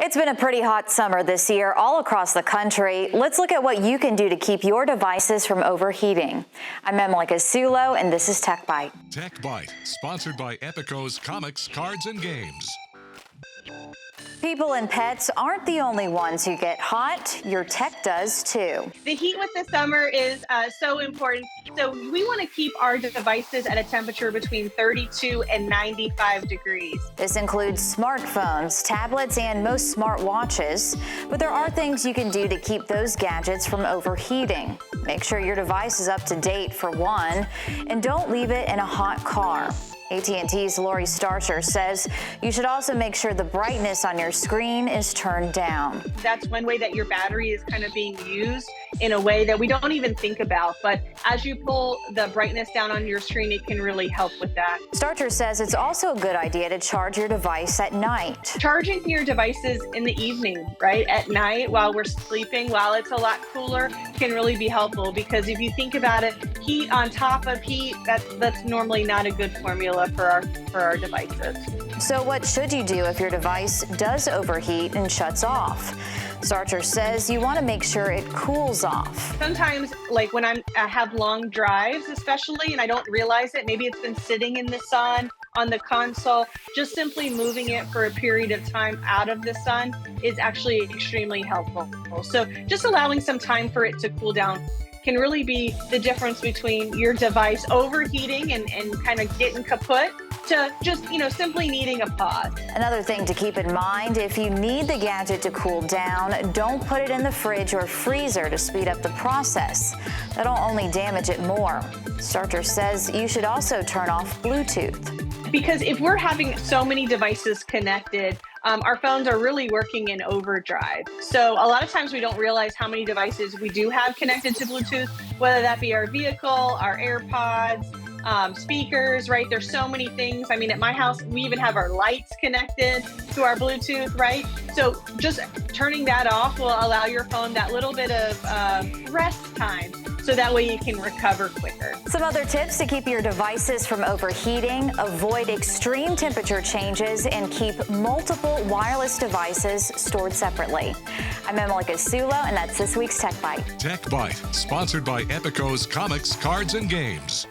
It's been a pretty hot summer this year all across the country. Let's look at what you can do to keep your devices from overheating. I'm Emily Casulo, and this is Tech-byte. Tech-byte, sponsored by Epico's Comics, Cards, and Games. People and pets aren't the only ones who get hot. Your tech does too. The heat with the summer is so important. So we want to keep our devices at a temperature between 32 and 95 degrees. This includes smartphones, tablets, and most smartwatches. But there are things you can do to keep those gadgets from overheating. Make sure your device is up to date for one, and don't leave it in a hot car. AT&T's Lori Starcher says you should also make sure the brightness on your screen is turned down. That's one way that your battery is kind of being used in a way that we don't even think about. But as you pull the brightness down on your screen, it can really help with that. Starcher says it's also a good idea to charge your device at night. Charging your devices in the evening, right, at night while we're sleeping, while it's a lot cooler, can really be helpful, because if you think about it, heat on top of heat, that's normally not a good formula for our devices. So what should you do if your device does overheat and shuts off? Starcher says you want to make sure it cools off. Sometimes, like when I have long drives especially, and I don't realize it, maybe it's been sitting in the sun on the console, just simply moving it for a period of time out of the sun is actually extremely helpful. So just allowing some time for it to cool down can really be the difference between your device overheating and kind of getting kaput to just, simply needing a pause. Another thing to keep in mind, if you need the gadget to cool down, don't put it in the fridge or freezer to speed up the process. That'll only damage it more. Starcher says you should also turn off Bluetooth. Because if we're having so many devices connected, our phones are really working in overdrive. So a lot of times we don't realize how many devices we do have connected to Bluetooth, whether that be our vehicle, our AirPods, speakers, right? There's so many things. I mean, at my house, we even have our lights connected to our Bluetooth, right? So just turning that off will allow your phone that little bit of rest time, so that way you can recover quicker. Some other tips to keep your devices from overheating: avoid extreme temperature changes and keep multiple wireless devices stored separately. I'm Emily Casulo, and that's this week's Tech-byte. Tech-byte, sponsored by Epico's Comics, Cards, and Games.